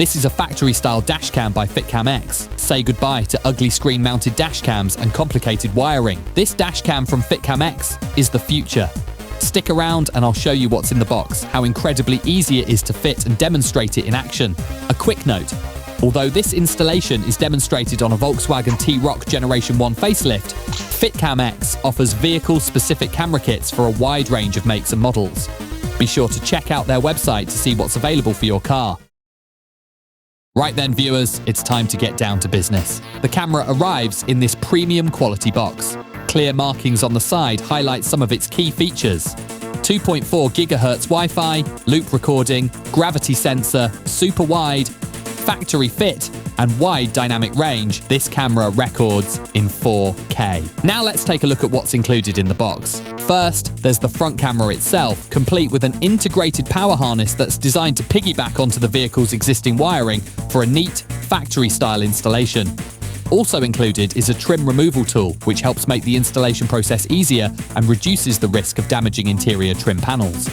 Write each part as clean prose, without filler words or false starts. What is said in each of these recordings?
This is a factory-style dashcam by FITCAMX. Say goodbye to ugly screen-mounted dashcams and complicated wiring. This dashcam from FITCAMX is the future. Stick around and I'll show you what's in the box, how incredibly easy it is to fit and demonstrate it in action. A quick note. Although this installation is demonstrated on a Volkswagen T-Roc Generation 1 facelift, FITCAMX offers vehicle-specific camera kits for a wide range of makes and models. Be sure to check out their website to see what's available for your car. Right then, viewers, it's time to get down to business. The camera arrives in this premium quality box. Clear markings on the side highlight some of its key features. 2.4 GHz Wi-Fi, loop recording, gravity sensor, super wide, factory fit, and wide dynamic range. This camera records in 4K. Now let's take a look at what's included in the box. First, there's the front camera itself, complete with an integrated power harness that's designed to piggyback onto the vehicle's existing wiring for a neat, factory-style installation. Also included is a trim removal tool, which helps make the installation process easier and reduces the risk of damaging interior trim panels.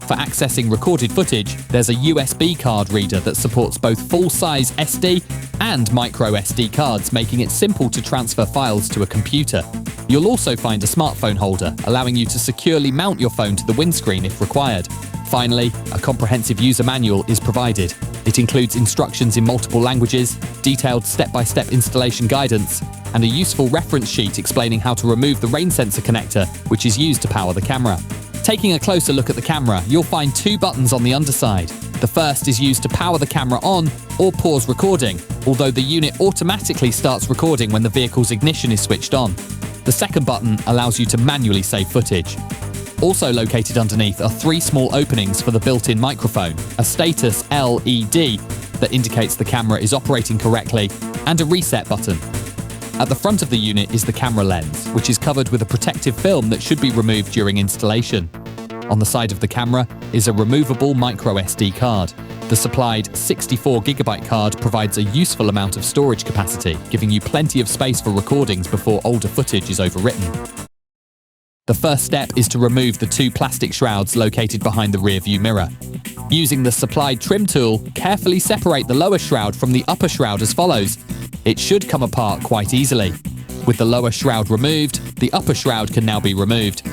For accessing recorded footage, there's a USB card reader that supports both full-size SD and micro SD cards, making it simple to transfer files to a computer. You'll also find a smartphone holder, allowing you to securely mount your phone to the windscreen if required. Finally, a comprehensive user manual is provided. It includes instructions in multiple languages, detailed step-by-step installation guidance, and a useful reference sheet explaining how to remove the rain sensor connector, which is used to power the camera. Taking a closer look at the camera, you'll find two buttons on the underside. The first is used to power the camera on or pause recording, although the unit automatically starts recording when the vehicle's ignition is switched on. The second button allows you to manually save footage. Also located underneath are three small openings for the built-in microphone, a status LED that indicates the camera is operating correctly, and a reset button. At the front of the unit is the camera lens, which is covered with a protective film that should be removed during installation. On the side of the camera is a removable micro SD card. The supplied 64GB card provides a useful amount of storage capacity, giving you plenty of space for recordings before older footage is overwritten. The first step is to remove the two plastic shrouds located behind the rear view mirror. Using the supplied trim tool, carefully separate the lower shroud from the upper shroud as follows. It should come apart quite easily. With the lower shroud removed, the upper shroud can now be removed.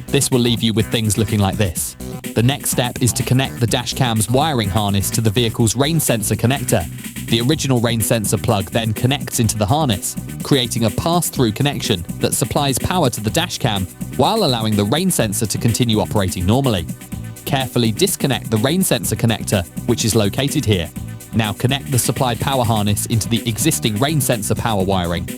This will leave you with things looking like this. The next step is to connect the dashcam's wiring harness to the vehicle's rain sensor connector. The original rain sensor plug then connects into the harness, creating a pass-through connection that supplies power to the dashcam while allowing the rain sensor to continue operating normally. Carefully disconnect the rain sensor connector, which is located here. Now connect the supplied power harness into the existing rain sensor power wiring,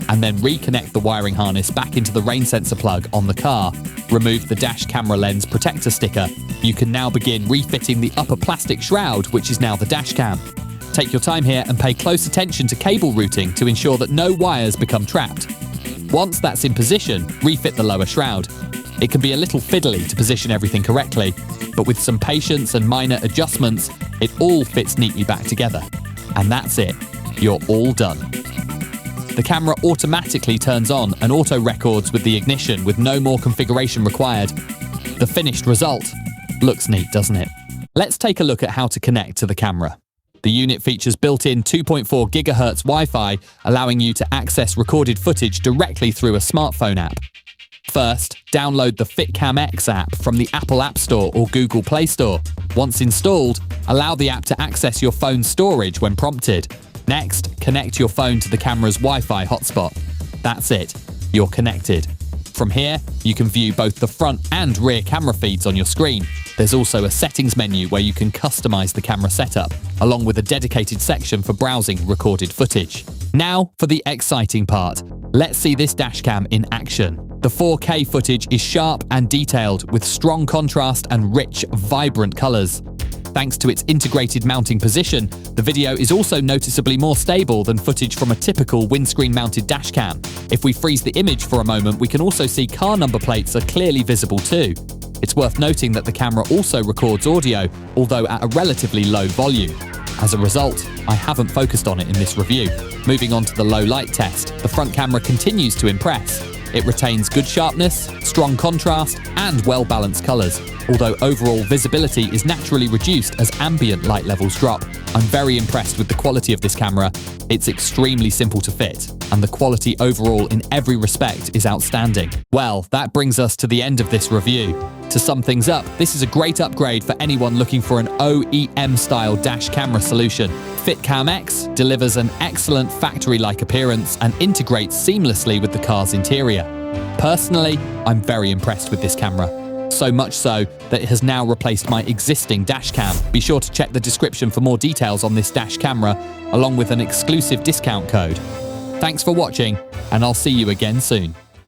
and then reconnect the wiring harness back into the rain sensor plug on the car. Remove the dash camera lens protector sticker. You can now begin refitting the upper plastic shroud, which is now the dash cam. Take your time here and pay close attention to cable routing to ensure that no wires become trapped. Once that's in position, refit the lower shroud. It can be a little fiddly to position everything correctly, but with some patience and minor adjustments, it all fits neatly back together. And that's it. You're all done. The camera automatically turns on and auto records with the ignition with no more configuration required. The finished result looks neat, doesn't it? Let's take a look at how to connect to the camera. The unit features built-in 2.4 GHz Wi-Fi, allowing you to access recorded footage directly through a smartphone app. First, download the FITCAMX app from the Apple App Store or Google Play Store. Once installed, allow the app to access your phone's storage when prompted. Next, connect your phone to the camera's Wi-Fi hotspot. That's it. You're connected. From here, you can view both the front and rear camera feeds on your screen. There's also a settings menu where you can customize the camera setup, along with a dedicated section for browsing recorded footage. Now for the exciting part. Let's see this dashcam in action. The 4K footage is sharp and detailed, with strong contrast and rich, vibrant colors. Thanks to its integrated mounting position, the video is also noticeably more stable than footage from a typical windscreen-mounted dashcam. If we freeze the image for a moment, we can also see car number plates are clearly visible too. It's worth noting that the camera also records audio, although at a relatively low volume. As a result, I haven't focused on it in this review. Moving on to the low light test, the front camera continues to impress. It retains good sharpness, strong contrast, and well-balanced colors, although overall visibility is naturally reduced as ambient light levels drop. I'm very impressed with the quality of this camera. It's extremely simple to fit, and the quality overall in every respect is outstanding. Well, that brings us to the end of this review. To sum things up, this is a great upgrade for anyone looking for an OEM-style dash camera solution. FITCAMX delivers an excellent factory-like appearance and integrates seamlessly with the car's interior. Personally, I'm very impressed with this camera. So much so that it has now replaced my existing dashcam. Be sure to check the description for more details on this dash camera, along with an exclusive discount code. Thanks for watching, and I'll see you again soon.